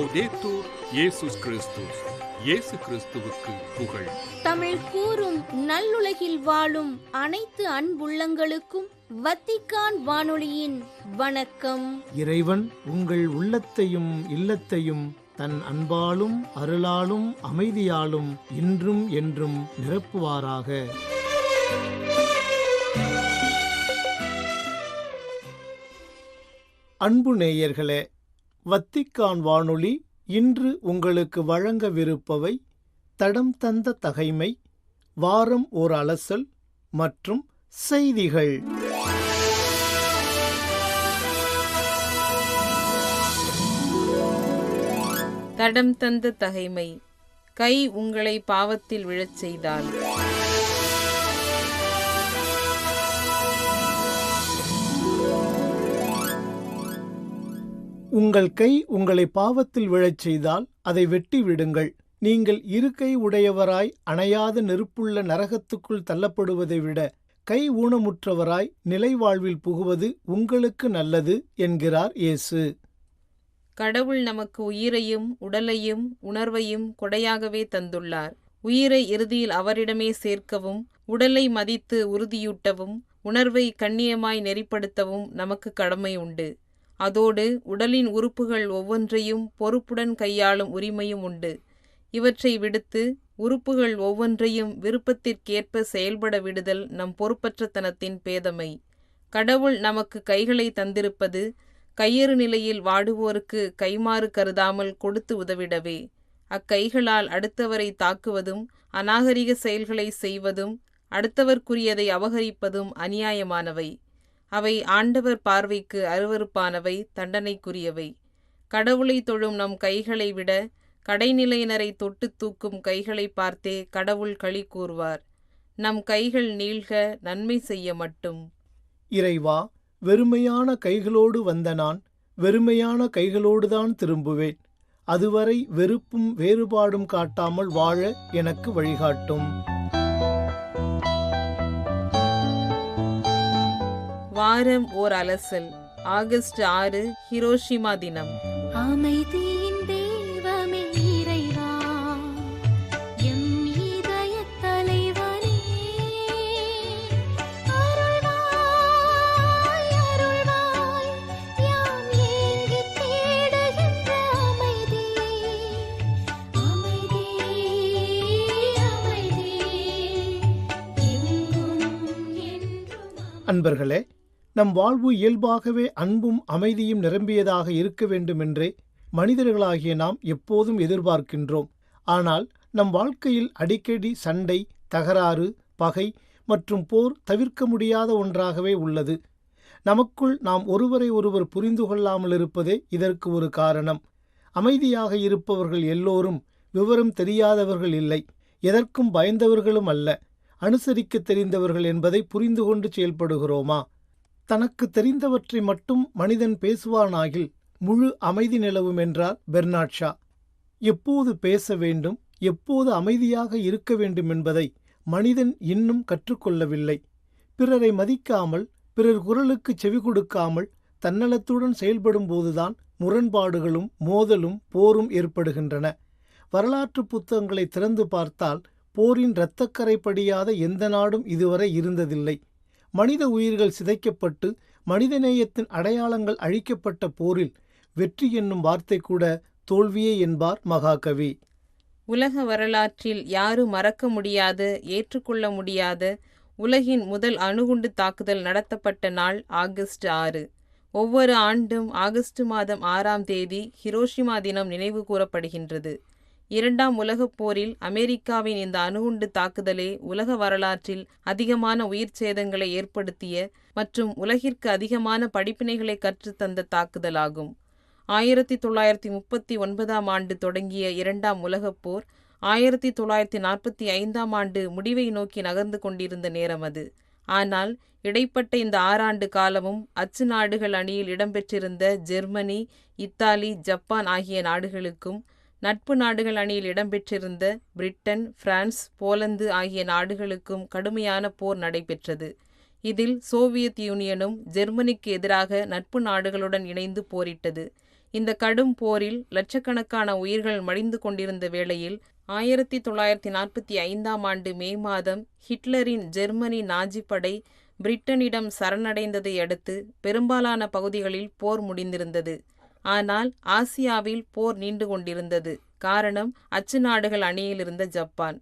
லௌதேத்தூர் இயேசுஸ் கிறிஸ்துஸ். இயேசு கிறிஸ்துவுக்கு புகழ். தமிழ் கூறும் நல்லுலகில் வாழும் அனைத்து அன்புள்ளங்களுக்கும் வத்திக்கான் வானொலியின் வணக்கம். இறைவன் உங்கள் உள்ளத்தையும் இல்லத்தையும் தன் அன்பாலும் அருளாலும் அமைதியாலும் இன்றும் என்றும் நிரப்புவாராக. அன்பு நேயர்களே, வத்திக்கான் வானொலி இன்று உங்களுக்கு வழங்கவிருப்பவை தடம் தந்த தகைமை, வாரம் ஓர் அலசல் மற்றும் செய்திகள். தடம் தந்த தகைமை. கை உங்களை பாவத்தில் விழச் செய்தால். உங்கள் கை உங்களை பாவத்தில் விழச் செய்தால் அதை வெட்டி விடுங்கள். நீங்கள் இருக்கை உடையவராய் அணையாத நெருப்புள்ள நரகத்துக்குள் தள்ளப்படுவதை விட கை ஊனமுற்றவராய் நிலை வாழ்வில் புகுவது உங்களுக்கு நல்லது என்கிறார் இயேசு. கடவுள் நமக்கு உயிரையும் உடலையும் உணர்வையும் கொடையாகவே தந்துள்ளார். உயிரை இறுதியில் அவரிடமே சேர்க்கவும், உடலை மதித்து உறுதியூட்டவும், உணர்வை கண்ணியமாய் நெறிப்படுத்தவும் நமக்கு கடமை உண்டு. அதோடு உடலின் உறுப்புகள் ஒவ்வொன்றையும் பொறுப்புடன் கையாளும் உரிமையும் உண்டு. இவற்றை விடுத்து உறுப்புகள் ஒவ்வொன்றையும் விருப்பத்திற்கேற்ப செயல்பட விடுதல் நம் பொறுப்பற்றத்தனத்தின் பேதமை. கடவுள் நமக்கு கைகளை தந்திருப்பது கையறு நிலையில் வாடுவோருக்கு கைமாறு கருதாமல் கொடுத்து உதவிடவே. அக்கைகளால் அடுத்தவரை தாக்குவதும் அநாகரிக செயல்களை செய்வதும் அடுத்தவர்க்குரியதை அபகரிப்பதும் அநியாயமானவை. அவை ஆண்டவர் பார்வைக்கு அருவருப்பானவை, தண்டனைக்குரியவை. கடவுளை தொழும் நம் கைகளை விட கடைநிலையினரை தொட்டு தூக்கும் கைகளை பார்த்தே கடவுள் களி கூறுவார். நம் கைகள் நீள்க, நன்மை செய்ய மட்டும். இறைவா, வெறுமையான கைகளோடு வந்த நான் வெறுமையான கைகளோடுதான் திரும்புவேன். அதுவரை வெறுப்பும் வேறுபாடும் காட்டாமல் வாழ எனக்கு வழிகாட்டும். வாரம் ஓர் அலசல். ஆகஸ்ட் 6 ஹிரோஷிமா தினம். அமைதியின் தெய்வமே இறைவா, எம் இதயத் தலைவனே, அருள்வாய் அருள்வாய், யாம் ஏங்கித் தேடுகின்ற அமைதி, அமைதி அமைதி, எங்கும் என்றும். அன்பர்களே, நம் வாழ்வு இயல்பாகவே அன்பும் அமைதியும் நிரம்பியதாக இருக்க வேண்டுமென்றே மனிதர்களாகிய நாம் எப்போதும் எதிர்பார்க்கின்றோம். ஆனால் நம் வாழ்க்கையில் அடிக்கடி சண்டை, தகராறு, பகை மற்றும் போர் தவிர்க்க முடியாத ஒன்றாகவே உள்ளது. நமக்குள் நாம் ஒருவரை ஒருவர் புரிந்து கொள்ளாமல் இருப்பதே இதற்கு ஒரு காரணம். அமைதியாக இருப்பவர்கள் எல்லோரும் விவரம் தெரியாதவர்கள் இல்லை, எதற்கும் பயந்தவர்களும் அல்ல, அனுசரிக்க தெரிந்தவர்கள் என்பதை புரிந்து கொண்டு செயல்படுகிறோமா? தனக்கு தெரிந்தவற்றை மட்டும் மனிதன் பேசுவானாகில் முழு அமைதி நிலவும் என்றார் பெர்னாட் ஷா. எப்போது பேச வேண்டும், எப்போது அமைதியாக இருக்க வேண்டும் என்பதை மனிதன் இன்னும் கற்றுக்கொள்ளவில்லை. பிறரை மதிக்காமல், பிறர் குரலுக்கு செவி கொடுக்காமல் தன்னலத்துடன் செயல்படும் போதுதான் முரண்பாடுகளும் மோதலும் போரும் ஏற்படுகின்றன. வரலாற்று புத்தகங்களை திறந்து பார்த்தால் போரின் இரத்தக்கரை படியாத எந்த நாடும் இதுவரை இருந்ததில்லை. மனித உயிர்கள் சிதைக்கப்பட்டு மனிதநேயத்தின் அடையாளங்கள் அழிக்கப்பட்ட போரில் வெற்றி என்னும் வார்த்தை கூட தோல்வியே என்பார் மகாகவி. உலக வரலாற்றில் யாரும் மறக்க முடியாத, ஏற்றுக்கொள்ள முடியாத உலகின் முதல் அணுகுண்டு தாக்குதல் நடத்தப்பட்ட நாள் ஆகஸ்ட் 6. ஒவ்வொரு ஆண்டும் ஆகஸ்ட் மாதம் 6ஆம் தேதி ஹிரோஷிமா தினம் நினைவு கூறப்படுகின்றது. 2ஆம் உலகப் போரில் அமெரிக்காவின் இந்த அணுகுண்டு தாக்குதலே உலக வரலாற்றில் அதிகமான உயிர் சேதங்களை ஏற்படுத்திய மற்றும் உலகிற்கு அதிகமான படிப்பினைகளை கற்றுத்தந்த தாக்குதலாகும். 1939ஆம் ஆண்டு தொடங்கிய 2ஆம் உலகப் போர் 1945ஆம் ஆண்டு முடிவை நோக்கி நகர்ந்து கொண்டிருந்த நேரம் அது. ஆனால் இடைப்பட்ட இந்த 6 ஆண்டு காலமும் அச்சு நாடுகள் அணியில் இடம்பெற்றிருந்த ஜெர்மனி, இத்தாலி, ஜப்பான் ஆகிய நாடுகளுக்கும், நட்பு நாடுகள் அணியில் இடம்பெற்றிருந்த பிரிட்டன், பிரான்ஸ், போலந்து ஆகிய நாடுகளுக்கும் கடுமையான போர் நடைபெற்றது. இதில் சோவியத் யூனியனும் ஜெர்மனிக்கு எதிராக நட்பு நாடுகளுடன் இணைந்து போரிட்டது. இந்த கடும் போரில் லட்சக்கணக்கான உயிர்கள் மடிந்து கொண்டிருந்த வேளையில் 1945ஆம் ஆண்டு மே மாதம் ஹிட்லரின் ஜெர்மனி நாஜி படை பிரிட்டனிடம் சரணடைந்ததை அடுத்து பெரும்பாலான பகுதிகளில் போர் முடிந்திருந்தது. ஆனால் ஆசியாவில் போர் நீண்டு கொண்டிருந்தது. காரணம் அச்சு நாடுகள் அணியில் இருந்த ஜப்பான்.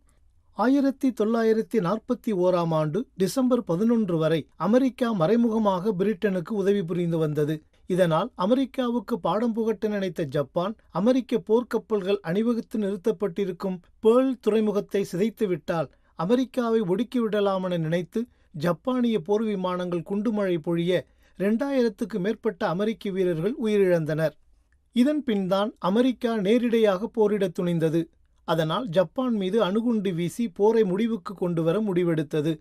1941ஆம் ஆண்டு டிசம்பர் 11 வரை அமெரிக்கா மறைமுகமாக பிரிட்டனுக்கு உதவி புரிந்து வந்தது. இதனால் அமெரிக்காவுக்கு பாடம் புகட்ட நினைத்த ஜப்பான் அமெரிக்க போர்க்கப்பல்கள் அணிவகுத்து நிறுத்தப்பட்டிருக்கும் பேர்ல் துறைமுகத்தை சிதைத்துவிட்டால் அமெரிக்காவை ஒடுக்கிவிடலாமென நினைத்து ஜப்பானிய போர் விமானங்கள் குண்டுமழை பொழிய 2000க்கு மேற்பட்ட அமெரிக்க வீரர்கள் உயிரிழந்தனர். இதன் பின்தான் அமெரிக்கா நேரிடையாக போரிட துணிந்தது. அதனால் ஜப்பான் மீது அணுகுண்டு வீசி போரை முடிவுக்கு கொண்டு வர முடிவெடுத்தது.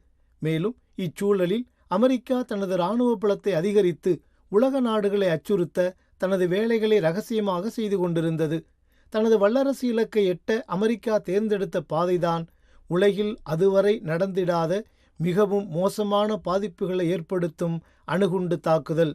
மேலும் இச்சூழலில் அமெரிக்கா தனது இராணுவ பலத்தை அதிகரித்து உலக நாடுகளை அச்சுறுத்த தனது வேலைகளை இரகசியமாக செய்து கொண்டிருந்தது. தனது வல்லரசு இலக்கை எட்ட அமெரிக்கா தேர்ந்தெடுத்த பாதைதான் உலகில் அதுவரை நடந்திடாத மிகவும் மோசமான பாதிப்புகளை ஏற்படுத்தும் அணுகுண்டு தாக்குதல்.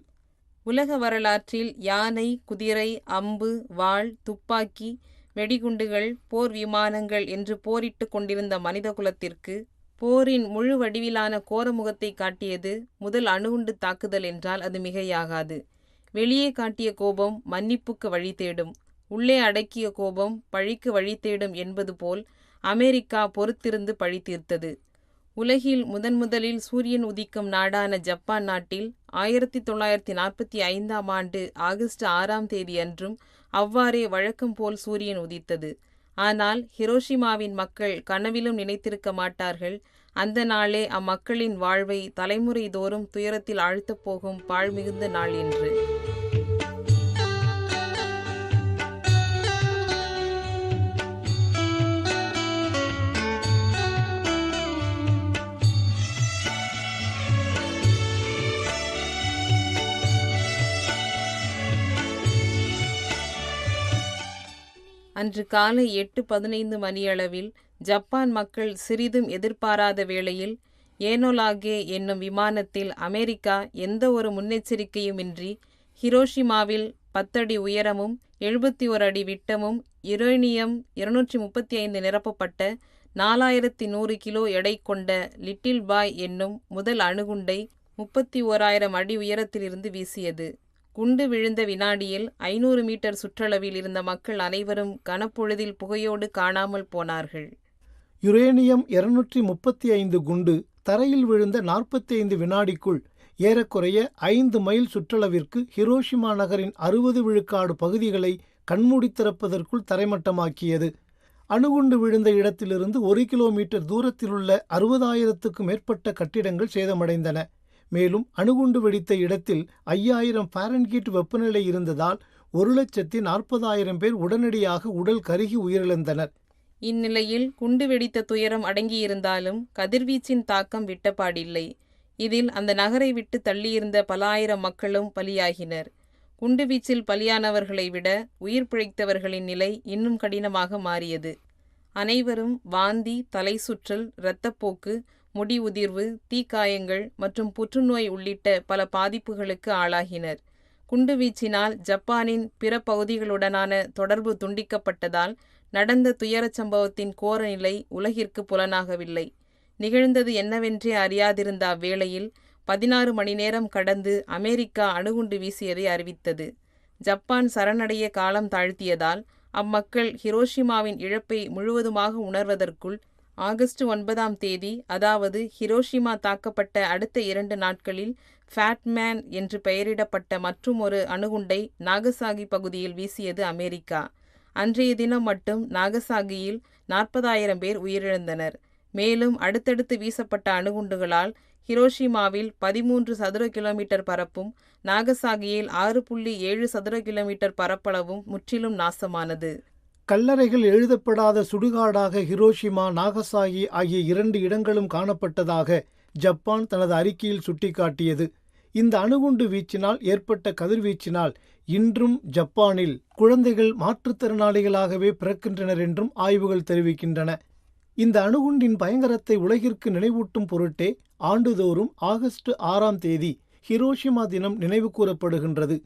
உலக வரலாற்றில் யானை, குதிரை, அம்பு, வாள், துப்பாக்கி, வெடிகுண்டுகள், போர் விமானங்கள் என்று போரிட்டு கொண்டிருந்த மனிதகுலத்திற்கு போரின் முழு வடிவிலான கோரமுகத்தை காட்டியது முதல் அணுகுண்டு தாக்குதல் என்றால் அது மிகையாகாது. வெளியே காட்டிய கோபம் மன்னிப்புக்கு வழி தேடும், உள்ளே அடக்கிய கோபம் பழிக்கு வழி தேடும் என்பது போல் அமெரிக்கா பொறுத்திருந்து பழி தீர்த்தது. உலகில் முதலில் சூரியன் உதிக்கும் நாடான ஜப்பான் நாட்டில் 1945ஆம் ஆண்டு ஆகஸ்ட் 6ஆம் தேதி அன்றும் அவ்வாறே வழக்கம் போல் சூரியன் உதித்தது. ஆனால் ஹிரோஷிமாவின் மக்கள் கனவிலும் நினைத்திருக்க மாட்டார்கள் அந்த நாளே அம்மக்களின் வாழ்வை தலைமுறை தோறும் துயரத்தில் ஆழ்த்தப் போகும் பாழ்மிகுந்த நாள் என்று. அன்று காலை 8:15 மணியளவில் ஜப்பான் மக்கள் சிறிதும் எதிர்பாராத வேளையில் ஏனோலாகே என்னும் விமானத்தில் அமெரிக்கா எந்த ஒரு முன்னெச்சரிக்கையுமின்றி ஹிரோஷிமாவில் 10 அடி உயரமும் 71 அடி விட்டமும் யுரேனியம் 235 நிரப்பப்பட்ட 4100 கிலோ எடை கொண்ட லிட்டில் பாய் என்னும் முதல் அணுகுண்டை 31,000 அடி உயரத்திலிருந்து வீசியது. குண்டு விழுந்த வினாடியில் 500 மீட்டர் சுற்றளவில் இருந்த மக்கள் அனைவரும் கனப்பொழுதில் புகையோடு காணாமல் போனார்கள். யுரேனியம் 235 குண்டு தரையில் விழுந்த 45 வினாடிக்குள் ஏறக்குறைய 5 மைல் சுற்றளவிற்கு ஹிரோஷிமா நகரின் 60 விழுக்காடு பகுதிகளை கண்மூடி திறப்பதற்குள் தரைமட்டமாக்கியது. அணுகுண்டு விழுந்த இடத்திலிருந்து 1 கிலோமீட்டர் தூரத்திலுள்ள 60,000க்கும் மேற்பட்ட கட்டிடங்கள் சேதமடைந்தன. மேலும் அணுகுண்டு வெடித்த இடத்தில் 5000 ஃபாரன்ஹீட் வெப்பநிலை இருந்ததால் 1,40,000 பேர் உடனடியாக உடல் கருகி உயிரிழந்தனர். இந்நிலையில் குண்டு வெடித்த துயரம் அடங்கியிருந்தாலும் கதிர்வீச்சின் தாக்கம் விட்டபாடில்லை. இதில் அந்த நகரை விட்டு தள்ளியிருந்த பல ஆயிரம் மக்களும் பலியாகினர். குண்டுவீச்சில் பலியானவர்களை விட உயிர் பிழைத்தவர்களின் நிலை இன்னும் கடினமாக மாறியது. அனைவரும் வாந்தி, தலை சுற்றல், இரத்தப்போக்கு, முடி உதிர்வு, தீக்காயங்கள் மற்றும் புற்றுநோய் உள்ளிட்ட பல பாதிப்புகளுக்கு ஆளாகினர். குண்டுவீச்சினால் ஜப்பானின் பிற பகுதிகளுடனான தொடர்பு துண்டிக்கப்பட்டதால் நடந்த துயரச் சம்பவத்தின் கோர நிலை உலகிற்கு புலனாகவில்லை. நிகழ்ந்தது என்னவென்றே அறியாதிருந்த அவ்வேளையில் 16 மணி நேரம் கடந்து அமெரிக்கா அணுகுண்டு வீசியதை அறிவித்தது. ஜப்பான் சரணடைய காலம் தாழ்த்தியதால் அம்மக்கள் ஹிரோஷிமாவின் இழப்பை முழுவதுமாக உணர்வதற்குள் ஆகஸ்ட் 9ஆம் தேதி, அதாவது ஹிரோஷிமா தாக்கப்பட்ட அடுத்த 2 நாட்களில் ஃபேட்மேன் என்று பெயரிடப்பட்ட மற்றுமொரு அணுகுண்டை நாகசாகி பகுதியில் வீசியது அமெரிக்கா. அன்றைய தினம் மட்டும் நாகசாகியில் 40,000 பேர் உயிரிழந்தனர். மேலும் அடுத்தடுத்து வீசப்பட்ட அணுகுண்டுகளால் ஹிரோஷிமாவில் 13 சதுர கிலோமீட்டர் பரப்பும், நாகசாகியில் 6.7 சதுர கிலோமீட்டர் பரப்பளவும் முற்றிலும் நாசமானது. கல்லறைகள் எழுதப்படாத சுடுகாடாக ஹிரோஷிமா, நாகசாகி ஆகிய 2 இடங்களும் காணப்பட்டதாக ஜப்பான் தனது அறிக்கையில் சுட்டிக்காட்டியது. இந்த அணுகுண்டு வீச்சினால் ஏற்பட்ட கதிர்வீச்சினால் இன்றும் ஜப்பானில் குழந்தைகள் மாற்றுத்திறனாளிகளாகவே பிறக்கின்றனர் என்றும் ஆய்வுகள் தெரிவிக்கின்றன. இந்த அணுகுண்டின் பயங்கரத்தை உலகிற்கு நினைவூட்டும் பொருட்டே ஆண்டுதோறும் ஆகஸ்ட் 6ஆம் தேதி ஹிரோஷிமா தினம் நினைவு கூறப்படுகின்றது.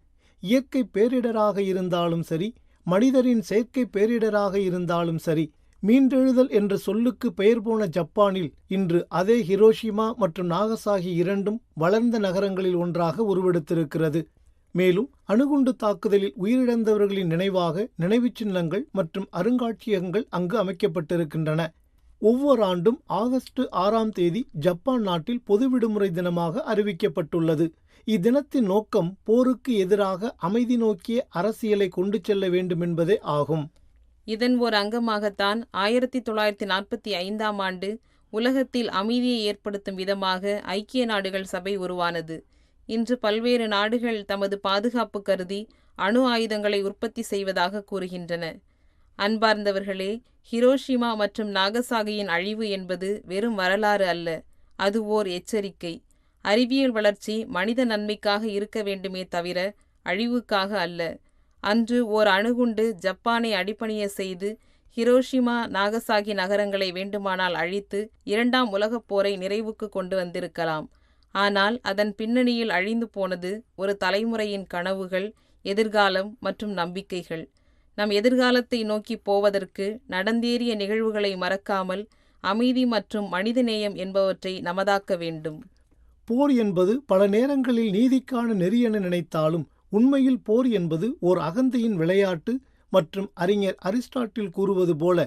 இயற்கை பேரிடராக இருந்தாலும் சரி, மனிதரின் செயற்கை பேரிடராக இருந்தாலும் சரி, மீண்டெழுதல் என்ற சொல்லுக்கு பெயர் போன ஜப்பானில் இன்று அதே ஹிரோஷிமா மற்றும் நாகசாகி இரண்டும் வளர்ந்த நகரங்களில் ஒன்றாக உருவெடுத்திருக்கிறது. மேலும் அணுகுண்டு தாக்குதலில் உயிரிழந்தவர்களின் நினைவாக நினைவுச் சின்னங்கள் மற்றும் அருங்காட்சியகங்கள் அங்கு அமைக்கப்பட்டிருக்கின்றன. ஒவ்வொரு ஆண்டும் ஆகஸ்ட் 6ஆம் தேதி ஜப்பான் நாட்டில் பொது விடுமுறை தினமாக அறிவிக்கப்பட்டுள்ளது. இத்தினத்தின் நோக்கம் போருக்கு எதிராக அமைதி நோக்கிய அரசியலை கொண்டு செல்ல வேண்டும் என்பதே ஆகும். இதன் ஒரு அங்கமாகத்தான் 1945ஆம் ஆண்டு உலகத்தில் அமைதியை ஏற்படுத்தும் விதமாக ஐக்கிய நாடுகள் சபை உருவானது. இன்று பல்வேறு நாடுகள் தமது பாதுகாப்பு கருதி அணு ஆயுதங்களை உற்பத்தி செய்வதாக கூறுகின்றன. அன்பார்ந்தவர்களே, ஹிரோஷிமா மற்றும் நாகசாகியின் அழிவு என்பது வெறும் வரலாறு அல்ல, அது ஓர் எச்சரிக்கை. அறிவியல் வளர்ச்சி மனித நன்மைக்காக இருக்க வேண்டுமே தவிர அழிவுக்காக அல்ல. அன்று ஓர் அணுகுண்டு ஜப்பானை அடிபணிய செய்து ஹிரோஷிமா நாகசாகி நகரங்களை வேண்டுமானால் அழித்து 2ஆம் உலகப் போரை நிறைவுக்கு கொண்டு வந்திருக்கலாம். ஆனால் அதன் பின்னணியில் அழிந்து போனது ஒரு தலைமுறையின் கனவுகள், எதிர்காலம் மற்றும் நம்பிக்கைகள். நம் எதிர்காலத்தை நோக்கி போவதற்கு நடந்தேறிய நிகழ்வுகளை மறக்காமல் அமைதி மற்றும் மனிதநேயம் என்பவற்றை நமதாக்க வேண்டும். போர் என்பது பல நேரங்களில் நீதிக்கான நெறி என நினைத்தாலும் உண்மையில் போர் என்பது ஓர் அகந்தையின் விளையாட்டு மற்றும் அறிஞர் அரிஸ்டாட்டில் கூறுவது போல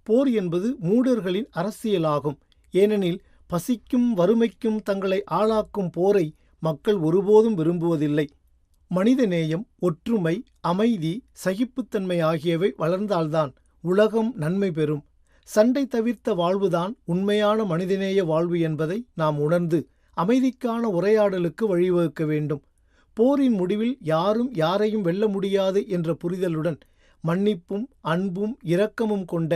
போர் என்பது மூடர்களின் அரசியலாகும். ஏனெனில் பசிக்கும் வறுமைக்கும் தங்களை ஆளாக்கும் போரை மக்கள் ஒருபோதும் விரும்புவதில்லை. மனிதநேயம், ஒற்றுமை, அமைதி, சகிப்புத்தன்மை ஆகியவை வளர்ந்தால்தான் உலகம் நன்மை பெறும். சண்டை தவிர்த்த வாழ்வுதான் உண்மையான மனிதநேய வாழ்வு என்பதை நாம் உணர்ந்து அமைதிக்கான உரையாடலுக்கு வழிவகுக்க வேண்டும். போரின் முடிவில் யாரும் யாரையும் வெல்ல முடியாது என்ற புரிதலுடன் மன்னிப்பும் அன்பும் இரக்கமும் கொண்ட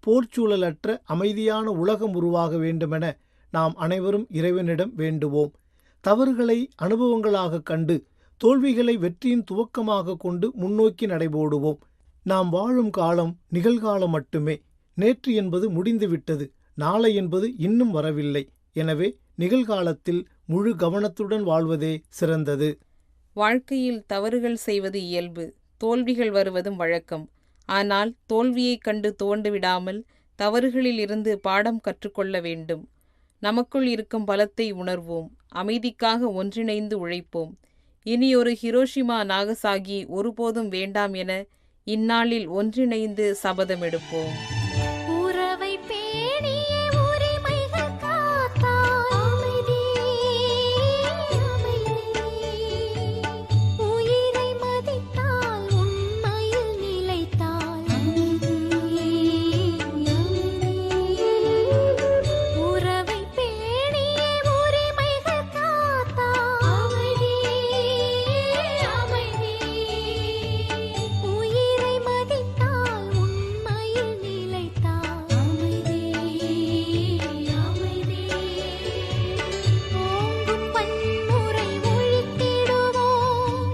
போர்ச்சூழலற்ற அமைதியான உலகம் உருவாக வேண்டுமென நாம் அனைவரும் இறைவனிடம் வேண்டுவோம். தவறுகளை அனுபவங்களாக கண்டு தோல்விகளை வெற்றியின் துவக்கமாக கொண்டு முன்னோக்கி நடைபோடுவோம். நாம் வாழும் காலம் நிகழ்காலம் மட்டுமே. நேற்று என்பது முடிந்துவிட்டது, நாளை என்பது இன்னும் வரவில்லை. எனவே நிகழ்காலத்தில் முழு கவனத்துடன் வாழ்வதே சிறந்தது. வாழ்க்கையில் தவறுகள் செய்வது இயல்பு, தோல்விகள் வருவதும் வழக்கம். ஆனால் தோல்வியைக் கண்டு துவண்டு விடாமல் தவறுகளில் இருந்து பாடம் கற்றுக்கொள்ள வேண்டும். நமக்குள் இருக்கும் பலத்தை உணர்வோம். அமைதிக்காக ஒன்றிணைந்து உழைப்போம். இனியொரு ஹிரோஷிமா நாகசாகி ஒருபோதும் வேண்டாம் என இந்நாளில் ஒன்றிணைந்து சபதமெடுப்போம். உறவை பேணிய உரிமைகள் காத்தாய் அமைதி, உயிரை மதித்தால் உண்மையில் நிலைத்தால் அமைதி, உறவை பேணிய உரிமைகள் காத்தாய் அமைதி, உயிரை மதித்தால் உண்மையில் நிலைத்தால் அமைதி, ஓங்கும் வன்முறை ஒழித்திடுவோம்,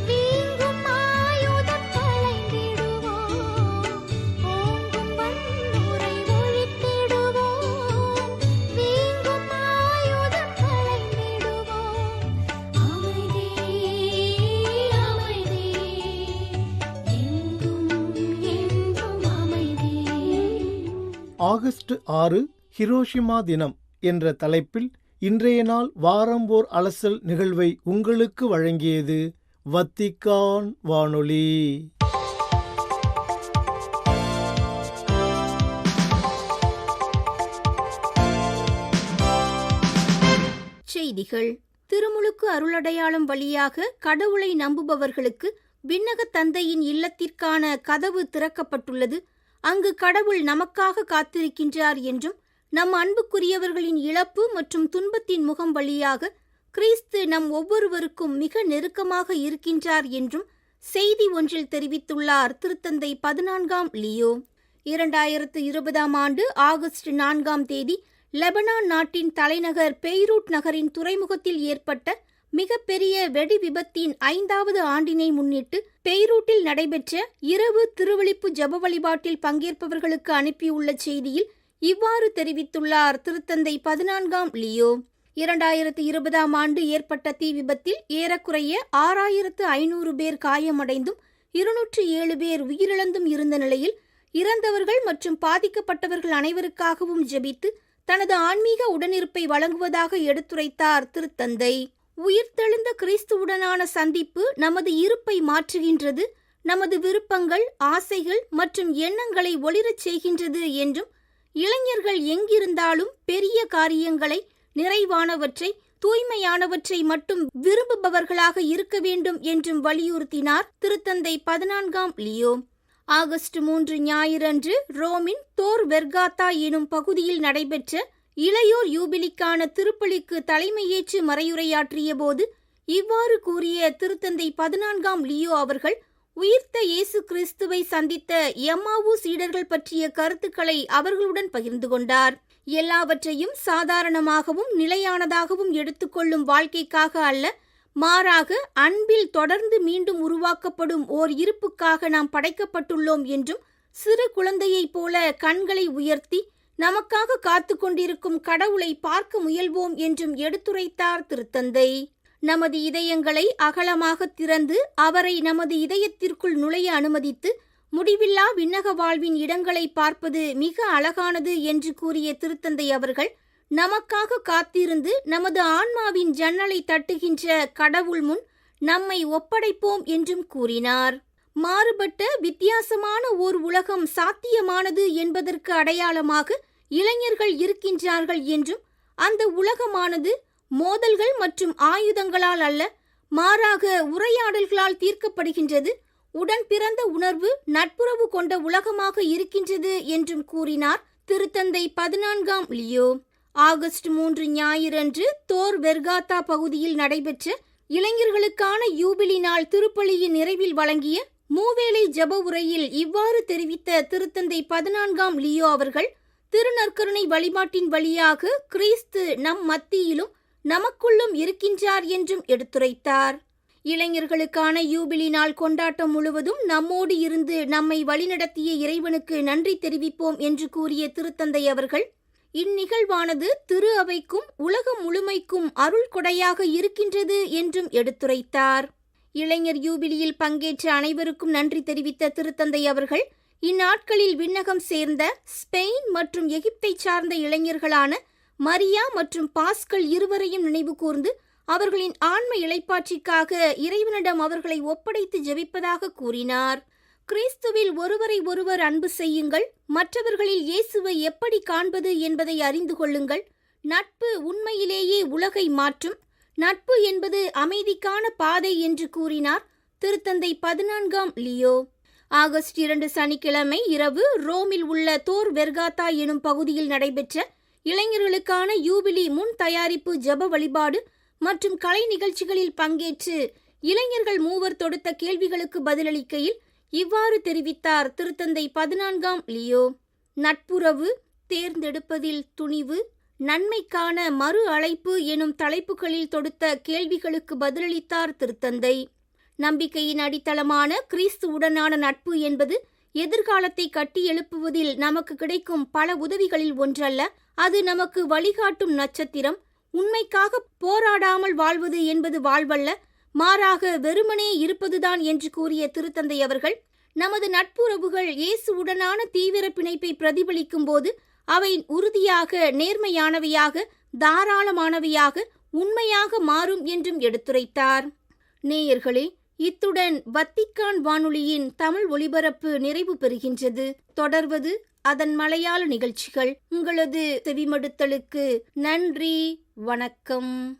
வீங்கும் ஆயுதம் களைந்திடுவோம், ஓங்கும் வன்முறை ஒழித்திடுவோம், வீங்கும் ஆயுதம் களைந்திடுவோம். அமைதி, எங்கும் என்றும் அமைதி. ஆகஸ்ட் 6 ஹிரோஷிமா தினம் என்ற தலைப்பில் இன்றைய நாள் வாரம்போர் அலசல் நிகழ்வை உங்களுக்கு வழங்கியது வத்திக்கான் வானொலி. செய்திகள். திருமுழுக்கு அருளடையாளம் வழியாக கடவுளை நம்புபவர்களுக்கு விண்ணக தந்தையின் இல்லத்திற்கான கதவு திறக்கப்பட்டுள்ளது. அங்கு கடவுள் நமக்காக காத்திருக்கின்றார் என்றும், நம் அன்புக்குரியவர்களின் இழப்பு மற்றும் துன்பத்தின் முகம் வழியாக கிறிஸ்து நம் ஒவ்வொருவருக்கும் மிக நெருக்கமாக இருக்கின்றார் என்றும் செய்தி ஒன்றில் தெரிவித்துள்ளார் திருத்தந்தை 14ஆம் லியோ. 2020ஆம் ஆண்டு ஆகஸ்ட் 4ஆம் தேதி லெபனான் நாட்டின் தலைநகர் பெய்ரூட் நகரின் துறைமுகத்தில் ஏற்பட்ட மிகப்பெரிய வெடி விபத்தின் 5வது ஆண்டினை முன்னிட்டு பெய்ரூட்டில் நடைபெற்ற இரவு திருவிழிப்பு ஜப வழிபாட்டில் பங்கேற்பவர்களுக்கு அனுப்பியுள்ள செய்தியில் இவ்வாறு தெரிவித்துள்ளார் திருத்தந்தை 14ஆம் லியோ. 2020 ஆண்டு ஏற்பட்ட தீ விபத்தில் ஏறக்குறைய 6500 பேர் காயமடைந்தும் 207 பேர் உயிரிழந்தும் இருந்த நிலையில் இறந்தவர்கள் மற்றும் பாதிக்கப்பட்டவர்கள் அனைவருக்காகவும் ஜெபித்து தனது ஆன்மீக உடனிருப்பை வழங்குவதாக எடுத்துரைத்தார் திருத்தந்தை. உயிர்த்தெழுந்த கிறிஸ்துவுடனான சந்திப்பு நமது இருப்பை மாற்றுகின்றது, நமது விருப்பங்கள், ஆசைகள் மற்றும் எண்ணங்களை ஒளிரச் செய்கின்றது என்றும், இளைஞர்கள் எங்கிருந்தாலும் பெரிய காரியங்களை, நிறைவானவற்றை, தூய்மையானவற்றை மட்டும் விரும்புபவர்களாக இருக்க வேண்டும் என்றும் வலியுறுத்தினார் திருத்தந்தை 14ஆம் லியோ. ஆகஸ்ட் 3 ஞாயிறன்று ரோமின் தோர் வெர்காத்தா எனும் பகுதியில் நடைபெற்ற இளையோர் யூபிலிக்கான திருப்பலிக்கு தலைமையேற்று மறையுரையாற்றிய போது இவ்வாறு கூறிய திருத்தந்தை 14ஆம் லியோ அவர்கள் உயிர்த்த இயேசு கிறிஸ்துவை சந்தித்த எம்மாவு சீடர்கள் பற்றிய கருத்துக்களை அவர்களுடன் பகிர்ந்து கொண்டார். எல்லாவற்றையும் சாதாரணமாகவும் நிலையானதாகவும் எடுத்துக்கொள்ளும் வாழ்க்கைக்காக அல்ல, மாறாக அன்பில் தொடர்ந்து மீண்டும் உருவாக்கப்படும் ஓர் இருப்புக்காக நாம் படைக்கப்பட்டுள்ளோம் என்றும், சிறு குழந்தையைப் போல கண்களை உயர்த்தி நமக்காக காத்து கொண்டிருக்கும் கடவுளை பார்க்க முயல்வோம் என்றும் எடுத்துரைத்தார் திருத்தந்தை. நமது இதயங்களை அகலமாக திறந்து அவரை நமது இதயத்திற்குள் நுழைய அனுமதித்து முடிவில்லா விண்ணக வாழ்வின் இடங்களை பார்ப்பது மிக அழகானது என்று கூறிய திருத்தந்தை அவர்கள் நமக்காக காத்திருந்து நமது ஆன்மாவின் ஜன்னலை தட்டுகின்ற கடவுள் முன் நம்மை ஒப்படைப்போம் என்றும் கூறினார். மாறுபட்ட வித்தியாசமான ஓர் உலகம் சாத்தியமானது என்பதற்கு அடையாளமாக இளைஞர்கள் இருக்கின்றார்கள் என்றும், அந்த உலகமானது மோதல்கள் மற்றும் ஆயுதங்களால் அல்ல, மாறாக உரையாடல்களால் தீர்க்கப்படுகின்றது, உடன் பிறந்த உணர்வு, நட்புறவு கொண்ட உலகமாக இருக்கின்றது என்றும் கூறினார் திருத்தந்தை 14ஆம் லியோ. ஆகஸ்ட் 3 ஞாயிறன்று தோர் வெர்காத்தா பகுதியில் நடைபெற்ற இளைஞர்களுக்கான யூபிலி நாள் திருப்பலியின் நிறைவில் வழங்கிய மூவேளை ஜப உரையில் இவ்வாறு தெரிவித்த திருத்தந்தை 14ஆம் லியோ அவர்கள் திருநற்கருணை வழிபாட்டின் வழியாக கிறிஸ்து நம் மத்தியிலும் நமக்குள்ளும் இருக்கின்றார் என்றும் எடுத்துரைத்தார். இளைஞர்களுக்கான யூபிலி நாள் கொண்டாட்டம் முழுவதும் நம்மோடு இருந்து நம்மை வழிநடத்திய இறைவனுக்கு நன்றி தெரிவிப்போம் என்று கூறிய திருத்தந்தை அவர்கள் இந்நிகழ்வானது திரு அவைக்கும் உலகம் முழுமைக்கும் அருள் கொடையாக இருக்கின்றது என்றும் எடுத்துரைத்தார். இளைஞர் யூபிலியில் பங்கேற்ற அனைவருக்கும் நன்றி தெரிவித்த திருத்தந்தை அவர்கள் இந்நாட்களில் விண்ணகம் சேர்ந்த ஸ்பெயின் மற்றும் எகிப்தை சார்ந்த இளைஞர்களான மரியா மற்றும் பாஸ்கல் இருவரையும் நினைவு கூர்ந்து அவர்களின் ஆன்ம இளைப்பாற்றிக்காக இறைவனிடம் அவர்களை ஒப்படைத்து ஜெபிப்பதாக கூறினார். கிறிஸ்துவில் ஒருவரை ஒருவர் அன்பு செய்யுங்கள், மற்றவர்களில் இயேசுவை எப்படி காண்பது என்பதை அறிந்து கொள்ளுங்கள். நட்பு உண்மையிலேயே உலகை மாற்றும், நட்பு என்பது அமைதிக்கான பாதை என்று கூறினார் திருத்தந்தை 14ஆம் லியோ. ஆகஸ்ட் 2 சனிக்கிழமை இரவு ரோமில் உள்ள தோர் வெர்காத்தா எனும் பகுதியில் நடைபெற்ற இளைஞர்களுக்கான யூபிலி முன் தயாரிப்பு ஜப வழிபாடு மற்றும் கலை நிகழ்ச்சிகளில் பங்கேற்று இளைஞர்கள் மூவர் தொடுத்த கேள்விகளுக்கு பதிலளிக்கையில் இவ்வாறு தெரிவித்தார் திருத்தந்தை 14ஆம் லியோ. நட்புறவு, தேர்ந்தெடுப்பதில் துணிவு, நன்மைக்கான மறு அழைப்பு எனும் தலைப்புகளில் தொடுத்த கேள்விகளுக்கு பதிலளித்தார் திருத்தந்தை. நம்பிக்கையின் அடித்தளமான கிறிஸ்துவுடனான நட்பு என்பது எதிர்காலத்தை கட்டி எழுப்புவதில் நமக்கு கிடைக்கும் பல உதவிகளில் ஒன்றல்ல, அது நமக்கு வழிகாட்டும் நட்சத்திரம். உண்மைக்காக போராடாமல் வாழ்வது என்பது வாழ்வல்ல, மாறாக வெறுமனே இருப்பதுதான் என்று கூறிய திருத்தந்தை அவர்கள் நமது நட்புறவுகள் இயேசுவுடனான தீவிர பிணைப்பை பிரதிபலிக்கும் போது அவை உறுதியாக, நேர்மையானவையாக, தாராளமானவையாக, உண்மையாக மாறும் என்றும் எடுத்துரைத்தார். நேயர்களே, இத்துடன் வத்திக்கான் வானொலியின் தமிழ் ஒலிபரப்பு நிறைவு பெறுகின்றது. தொடர்வது அதன் மலையாள நிகழ்ச்சிகள். உங்களது செவிமடுத்தலுக்கு நன்றி. வணக்கம்.